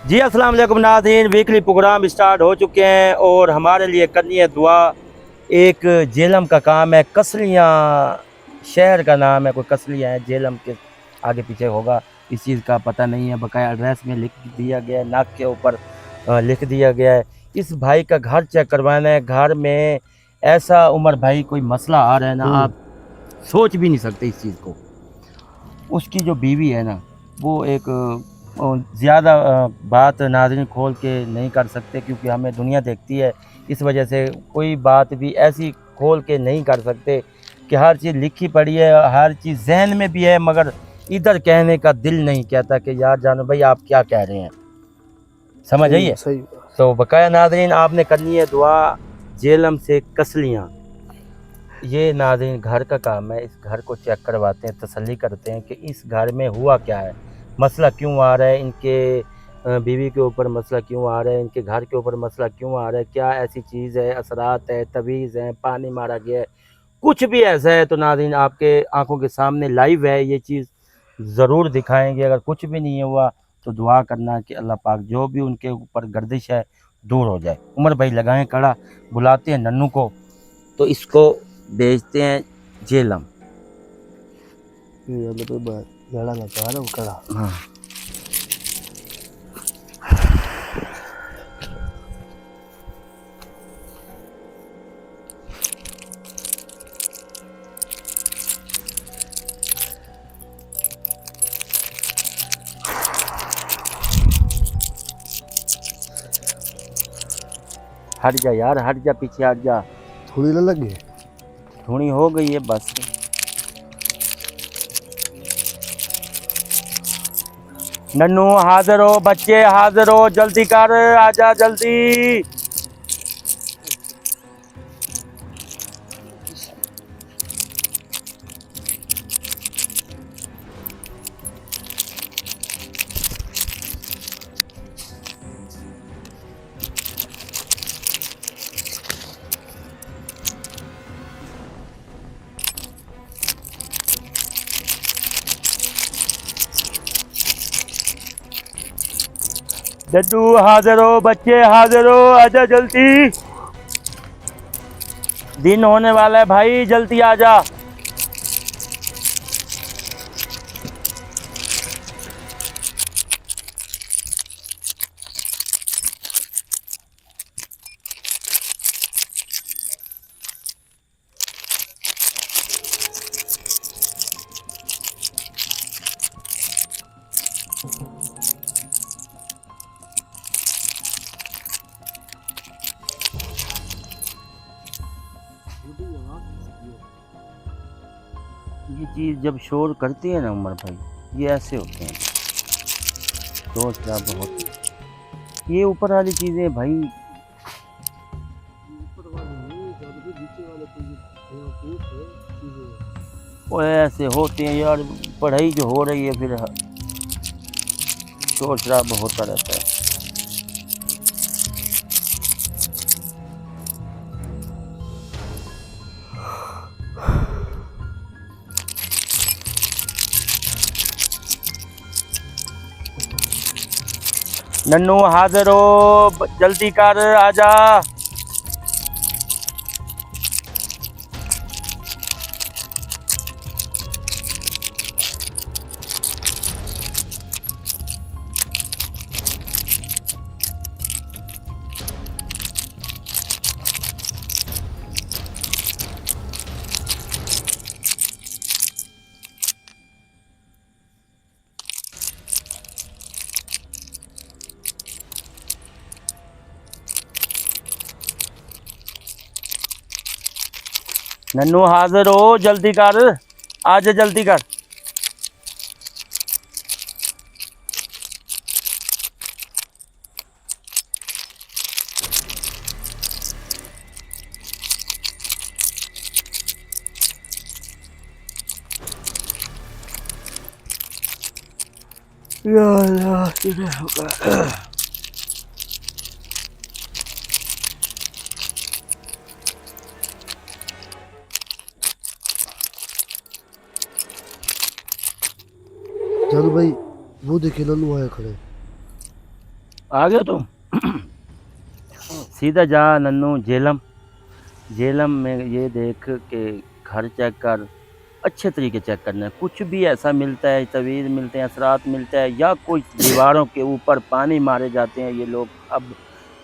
जी अस्सलाम वालेकुम नाज़रीन, वीकली प्रोग्राम स्टार्ट हो चुके हैं और हमारे लिए करनी है दुआ। एक जेलम का काम है, कसलियाँ शहर का नाम है, कोई कसलियाँ है, जेलम के आगे पीछे होगा, इस चीज़ का पता नहीं है। बकाया एड्रेस में लिख दिया गया है, नाक के ऊपर लिख दिया गया है। इस भाई का घर चेक करवाना है। घर में ऐसा उमर भाई कोई मसला आ रहा है ना, आप सोच भी नहीं सकते इस चीज़ को। उसकी जो बीवी है ना, वो एक ज़्यादा बात नाज़रीन खोल के नहीं कर सकते, क्योंकि हमें दुनिया देखती है। इस वजह से कोई बात भी ऐसी खोल के नहीं कर सकते कि हर चीज़ लिखी पड़ी है, हर चीज़ जहन में भी है, मगर इधर कहने का दिल नहीं कहता कि यार जानो भाई आप क्या कह रहे हैं, समझ सही आइए। सही। तो बकाया नाज़रीन आपने करनी है दुआ। जेलम से कसलियाँ, ये नाज़रीन घर का काम है। इस घर को चेक करवाते हैं, तसल्ली करते हैं कि इस घर में हुआ क्या है, मसला क्यों आ रहा है, इनके बीवी के ऊपर मसला क्यों आ रहा है, इनके घर के ऊपर मसला क्यों आ रहा है, क्या ऐसी चीज़ है, असरात है, तवीज़ है, पानी मारा गया है, कुछ भी ऐसा है तो नाज़रीन आपके आंखों के सामने लाइव है, ये चीज़ ज़रूर दिखाएंगे। अगर कुछ भी नहीं हुआ तो दुआ करना कि अल्लाह पाक जो भी उनके ऊपर गर्दिश है दूर हो जाए। उमर भाई लगाएं कड़ा, बुलाते हैं नन्नू को, तो इसको भेजते हैं जेलम। ये वाले पे लड़ा ना चाह रहा हूँ कड़ा। हाँ, हट जा यार, हट जा, पीछे हट जा। थोड़ी ना लगे। धुनी हो गई है बस। नन्नू हाजिर हो, बच्चे हाजिर हो, जल्दी कर, आजा जल्दी। डड्डू हाजिर हो, बच्चे हाजिर हो, आजा जल्दी, दिन होने वाला है भाई, जल्दी आजा। ये चीज़ जब शोर करती है ना उमर भाई, ये ऐसे होते हैं, शोर शराबा होते हैं। ये ऊपर वाली चीज़ें भाई, वो ऐसे होते हैं यार। पढ़ाई जो हो रही है फिर शोर शराबा होता रहता है। नन्नू हाजिर हो, जल्दी कर, आजा। नन्नू हाजिर हो, जल्दी कर, आजा जल्दी कर। या अल्लाह, तेरे होगा। चल भाई, वो देखे नन्नू आया खड़े। आ गए तुम? सीधा जा नन्नू झेलम। झेलम में ये देख के घर चेक कर, अच्छे तरीके चेक करना है। कुछ भी ऐसा मिलता है, तवीज़ मिलते हैं, असरात मिलता है, या कोई दीवारों के ऊपर पानी मारे जाते हैं, ये लोग अब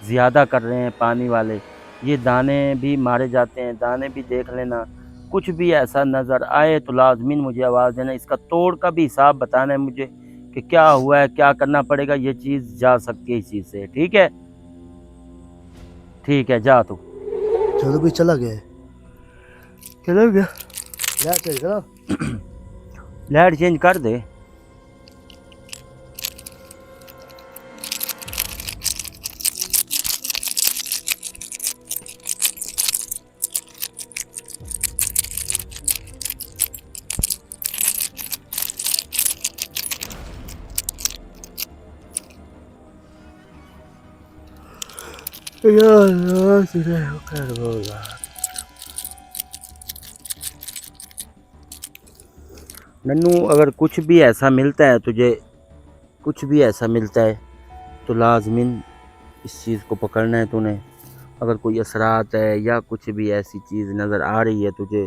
ज़्यादा कर रहे हैं पानी वाले, ये दाने भी मारे जाते हैं, दाने भी देख लेना। कुछ भी ऐसा नज़र आए तो लाज़मिन मुझे आवाज़ देना। इसका तोड़ का भी हिसाब बताना है मुझे कि क्या हुआ है, क्या करना पड़ेगा। ये चीज़ जा सकती है इस चीज़ से, ठीक है? ठीक है, जा तू। चलो भी चला गया है। चलो गया। लाइट चल करो। लाइट चेंज कर दे। या अल्लाह तेरे कर बोला। नन्नू, अगर कुछ भी ऐसा मिलता है तुझे, कुछ भी ऐसा मिलता है तो लाज़मिन इस चीज़ को पकड़ना है तूने। अगर कोई असरात है या कुछ भी ऐसी चीज़ नज़र आ रही है तुझे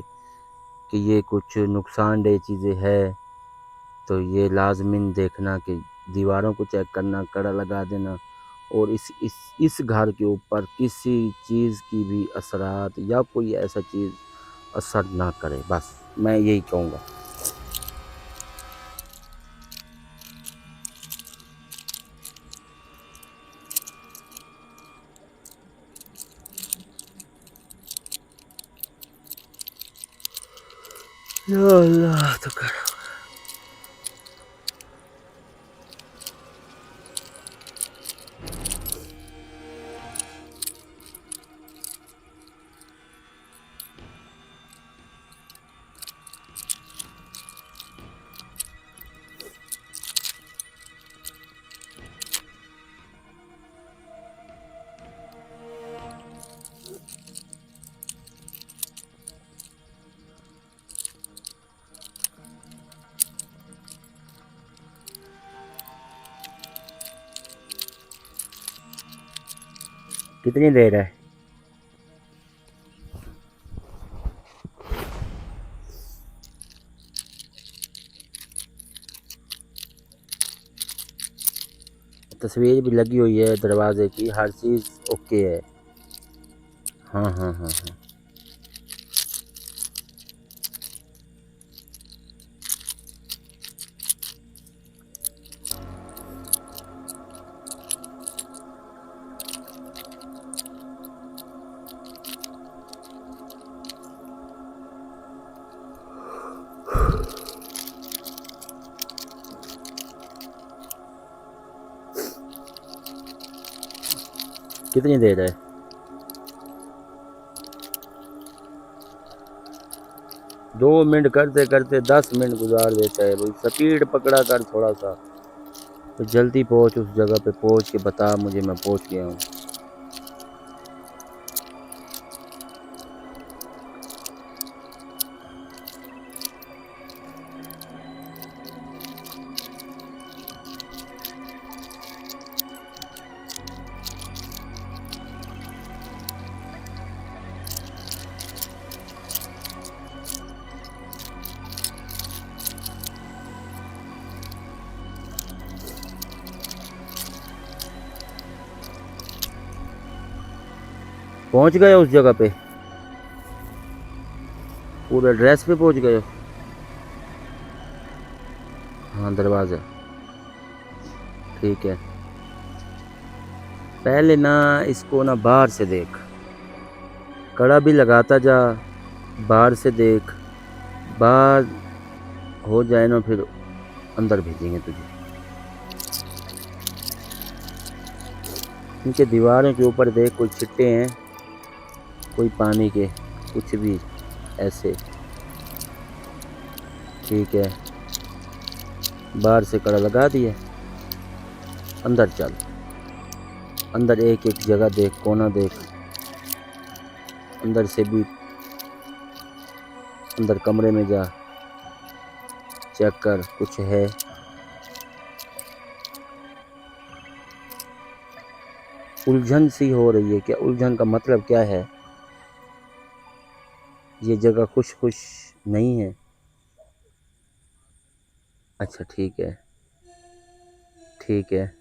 कि ये कुछ नुकसानदेह चीज़ें है, तो ये लाज़मिन देखना कि दीवारों को चेक करना, कड़ा लगा देना, और इस घर के ऊपर किसी चीज़ की भी असरात या कोई ऐसा चीज़ असर ना करे। बस मैं यही कहूँगा। या अल्लाह तो कर। कितनी देर है? तस्वीर भी लगी हुई है दरवाजे की, हर चीज़ ओके है। हाँ हाँ हाँ हाँ। कितनी देर है? 2 मिनट करते करते 10 मिनट गुजार देता है। भाई स्पीड पकड़ा कर थोड़ा सा, तो जल्दी पहुंच, उस जगह पे पहुंच के बता मुझे मैं पहुंच गया हूँ। पहुंच गए उस जगह पे? पूरे एड्रेस पे पहुंच गए हो? हाँ, दरवाज़ा ठीक है। पहले ना इसको ना बाहर से देख, कड़ा भी लगाता जा, बाहर से देख। बाहर हो जाए ना फिर अंदर भेजेंगे तुझे। इनके दीवारों के ऊपर देख, कोई छिट्टे हैं, कोई पानी के, कुछ भी ऐसे। ठीक है, बाहर से कड़ा लगा दिया, अंदर चल। अंदर एक एक जगह देख, कोना देख, अंदर से भी अंदर कमरे में जा, चेक कर कुछ है। उलझन सी हो रही है। क्या उलझन का मतलब क्या है? ये जगह खुश खुश नहीं है। अच्छा ठीक है, ठीक है।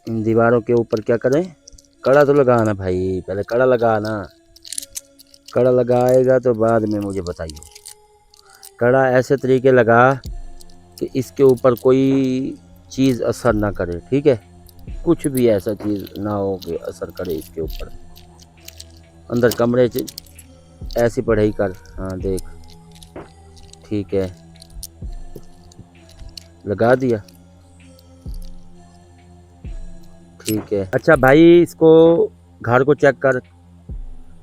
इन दीवारों के ऊपर क्या करें? कड़ा तो लगाना भाई, पहले कड़ा लगाना। कड़ा लगाएगा तो बाद में मुझे बताइए। कड़ा ऐसे तरीके लगा कि इसके ऊपर कोई चीज़ असर ना करे, ठीक है? कुछ भी ऐसा चीज़ ना हो कि असर करे इसके ऊपर। अंदर कमरे च ऐसी पढ़ाई कर। हाँ देख, ठीक है, लगा दिया, ठीक है। अच्छा भाई, इसको घर को चेक कर।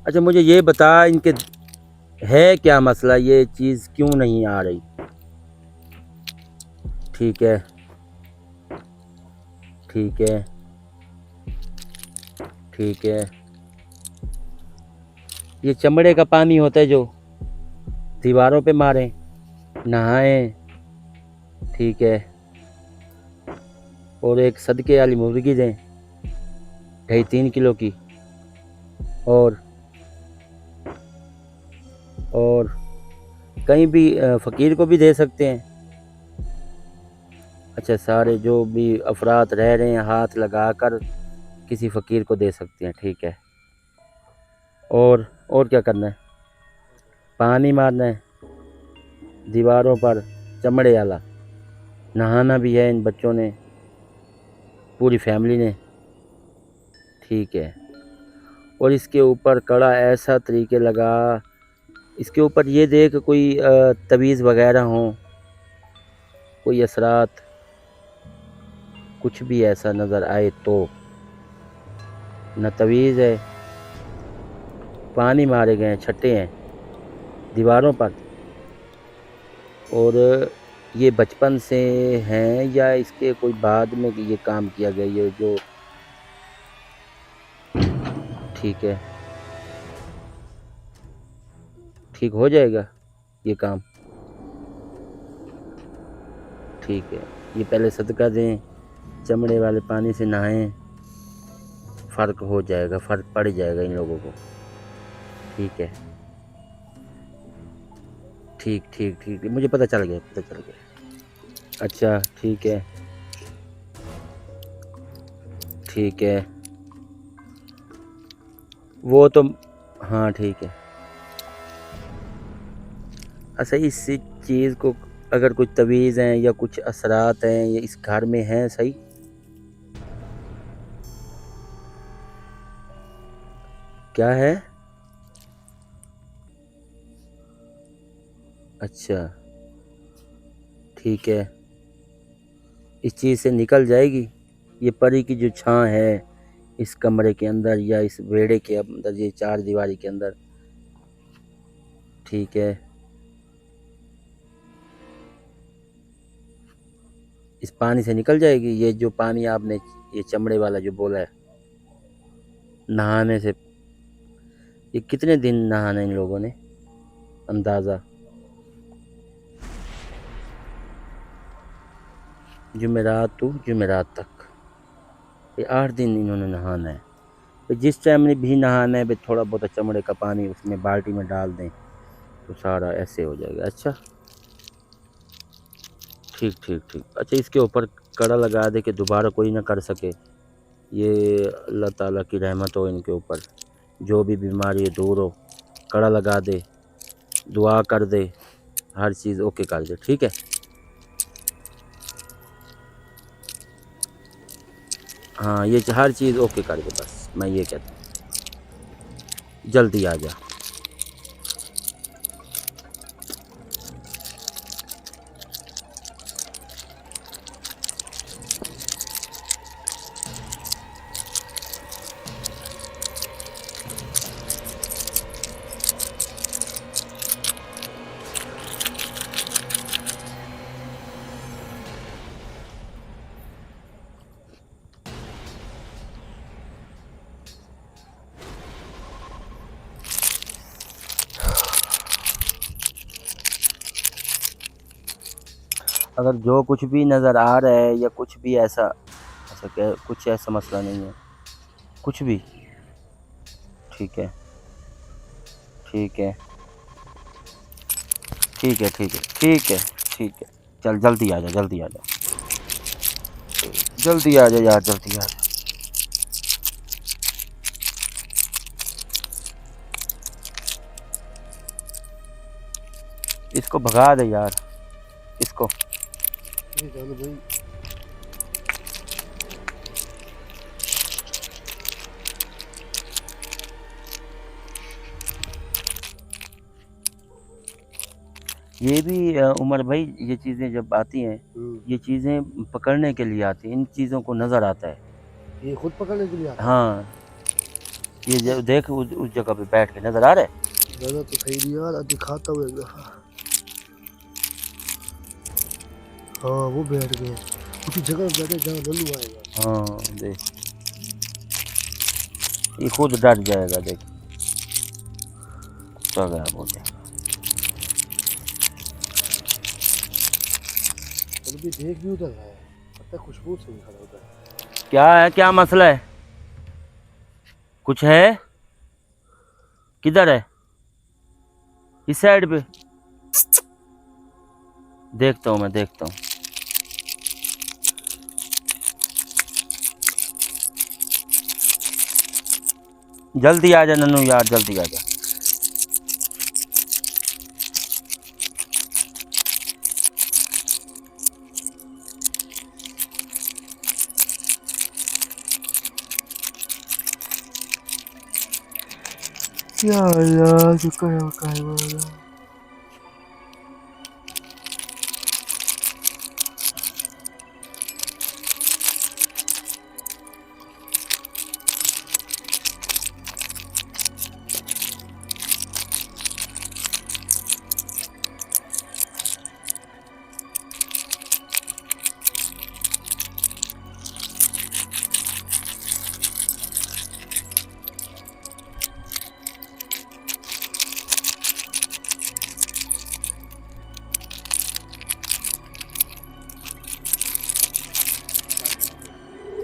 अच्छा मुझे ये बता, इनके है क्या मसला, ये चीज़ क्यों नहीं आ रही? ठीक है, ठीक है, ठीक है। ये चमड़े का पानी होता है जो दीवारों पे मारें, नहाएं, ठीक है। और एक सदके वाली मुर्गी दें, 2.5-3 किलो की। और कहीं भी फ़कीर को भी दे सकते हैं। अच्छा, सारे जो भी अफराद रह रहे हैं हाथ लगाकर किसी फ़कीर को दे सकते हैं, ठीक है। और क्या करना है? पानी मारना है दीवारों पर चमड़े वाला। नहाना भी है इन बच्चों ने, पूरी फैमिली ने, ठीक है। और इसके ऊपर कड़ा ऐसा तरीके लगा, इसके ऊपर ये देख कोई तवीज़ वगैरह हो, कोई असरात, कुछ भी ऐसा नज़र आए तो। न तवीज़ है, पानी मारे गए हैं, छट्टे हैं दीवारों पर। और ये बचपन से हैं या इसके कोई बाद में ये काम किया गया, ये जो, ठीक है, ठीक हो जाएगा ये काम, ठीक है। ये पहले सदका दें, चमड़े वाले पानी से नहाएं, फ़र्क हो जाएगा, फ़र्क पड़ जाएगा इन लोगों को, ठीक है। ठीक ठीक ठीक, मुझे पता चल गया, पता चल गया। अच्छा ठीक है, ठीक है। वो तो, हाँ ठीक है। अच्छा, इस चीज़ को अगर कुछ तवीज़ हैं या कुछ असरात हैं या इस घर में हैं, सही? क्या है? अच्छा ठीक है, इस चीज़ से निकल जाएगी। ये परी की जो छां है इस कमरे के अंदर या इस बेड़े के अंदर, ये चार दीवारी के अंदर, ठीक है। इस पानी से निकल जाएगी। ये जो पानी आपने ये चमड़े वाला जो बोला है, नहाने से, ये कितने दिन नहाना इन लोगों ने अंदाज़ा? जुमेरात टू जुमेरात तक, ये 8 दिन इन्होंने नहाना है। तो जिस टाइम में भी नहाना है भाई, थोड़ा बहुत चमड़े का पानी उसमें बाल्टी में डाल दें तो सारा ऐसे हो जाएगा। अच्छा ठीक ठीक ठीक। अच्छा, इसके ऊपर कड़ा लगा दे कि दोबारा कोई ना कर सके। ये अल्लाह ताला की रहमत हो इनके ऊपर, जो भी बीमारी है दूर हो। कड़ा लगा दे, दुआ कर दे, हर चीज़ ओके कर दे, ठीक है। हाँ, ये हर चीज़ ओके कर दे, बस मैं ये कहता हूँ, जल्दी आ जा। अगर जो कुछ भी नज़र आ रहा है या कुछ भी ऐसा ऐसा क्या, कुछ ऐसा मसला नहीं है कुछ भी। ठीक है ठीक है ठीक है ठीक है ठीक है ठीक है। चल जल्दी आ जा, जल्दी आ जा, जल्दी आ जा यार, जल्दी आ जा। इसको भगा दे यार, इसको। ये जानो भाई, ये भी उमर भाई, ये चीज़ें जब आती हैं, ये चीज़ें पकड़ने के लिए आती हैं, इन चीज़ों को नज़र आता है। ये खुद पकड़ने के लिए आता है। हाँ, ये जो देख उस जगह पे बैठ के नज़र आ रहा है। ज़्यादा तो सही नहीं यार, दिखाता हूँ एक दफ़ा। हाँ वो बैठ गए उसी जगह पे बैठे जहाँ लल्लू आएगा। हाँ देख, ये खुद डर जाएगा, देख चल गया बोले। चलो भी देख भी उधर है, पता खुशबू से नहीं खड़ा उधर। क्या है, क्या मसला है, कुछ है, किधर है, इस साइड पे। देखता हूँ, मैं देखता हूँ। जल्दी आ जा नन्नू यार, जल्दी आ जा। या अल्लाह शुक्र है वकाय वाला।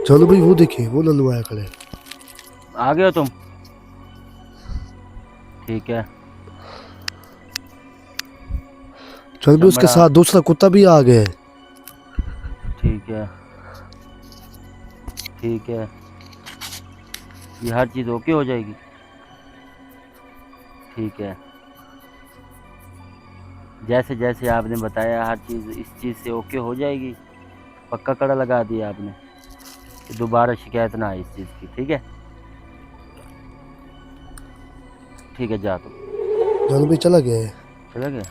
चलो भाई वो देखिए, वो लल्लू आया खड़े। आ गए हो तुम, ठीक है। चल भी उसके चमड़ा। साथ दूसरा कुत्ता भी आ गया है। ठीक है ठीक है, ये हर चीज़ ओके हो जाएगी। ठीक है, जैसे जैसे आपने बताया हर चीज़ इस चीज़ से ओके हो जाएगी। पक्का कड़ा लगा दिया आपने कि दोबारा शिकायत ना आए इस चीज़ की। ठीक है ठीक है, जा तुम। चलो भाई चला गया है। चला गया।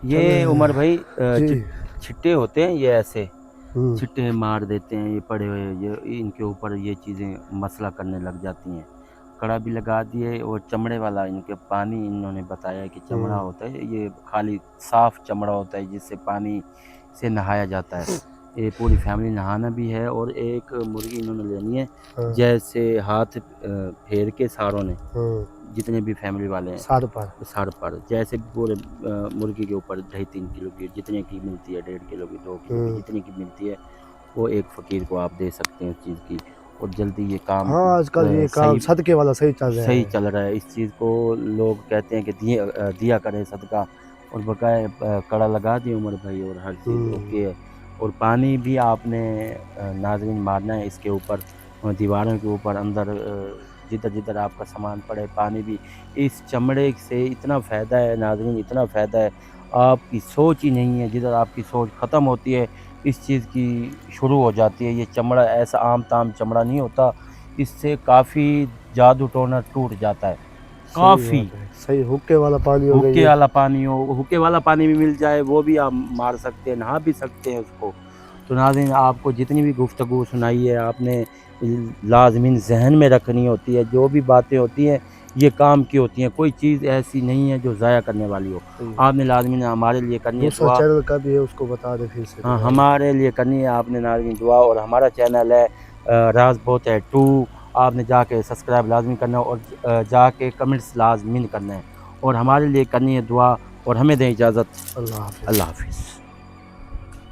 ये उमर भाई जी। छिट्टे होते हैं ये, ऐसे हम्म, छिट्टे मार देते हैं ये पड़े हुए, ये इनके ऊपर ये चीज़ें मसला करने लग जाती हैं। कड़ा भी लगा दिए, और चमड़े वाला इनके पानी, इन्होंने बताया कि चमड़ा होता है ये, खाली साफ़ चमड़ा होता है जिससे पानी से नहाया जाता है। ये पूरी फैमिली नहाना भी है, और एक मुर्गी इन्होंने लेनी है, हाँ, जैसे हाथ फेर के सारों ने, हाँ, जितने भी फैमिली वाले हैं साढ़े पर। सर पर, जैसे पूरे मुर्गी के ऊपर 2.5-3 किलो की जितने की मिलती है, 1.5 किलो की, 2 किलो की, जितने की मिलती है, वो एक फ़कीर को आप दे सकते हैं उस चीज़ की। और जल्दी ये काम हाँ आजकल ये काम सदके वाला सही चल रहा है। सही चल रहा है। इस चीज़ को लोग कहते हैं कि दिया करें सदका, और बकाए कड़ा लगा दिए उमर भाई, और हर चीज़ ओके है। और पानी भी आपने नाज़रीन मारना है इसके ऊपर, दीवारों के ऊपर, अंदर जिधर जिधर आपका सामान पड़े, पानी भी। इस चमड़े से इतना फ़ायदा है नाज़रीन, इतना फ़ायदा है, आपकी सोच ही नहीं है। जिधर आपकी सोच ख़त्म होती है, इस चीज़ की शुरू हो जाती है। ये चमड़ा ऐसा आम ताम चमड़ा नहीं होता, इससे काफ़ी जादू टोना टूट जाता है। काफ़ी सही हुक्के वाला पानी हो हुक्के गया। वाला पानी हो, हुक्के वाला पानी भी मिल जाए, वो भी आप मार सकते हैं, नहा भी सकते हैं उसको। तो नाज़रीन, आपको जितनी भी गुफ्तगू सुनाई है, आपने लाज़मीन ज़हन में रखनी होती है। जो भी बातें होती हैं ये काम की होती हैं, कोई चीज़ ऐसी नहीं है जो ज़ाया करने वाली हो। आपने लाज़मीन हमारे लिए करनी है दूसरा दुआ। चैनल का भी है, उसको बता दे फिर से। हाँ, हमारे लिए करनी है आपने नाज़रीन दुआ। और हमारा चैनल है राज बहुत है 2, आपने जाके सब्सक्राइब लाजमी करना है, और जाके कमेंट्स लाजमी करना है। और हमारे लिए करनी है दुआ और हमें दें इजाज़त। अल्लाह हाफ़िज़। अल्लाह हाफिज़।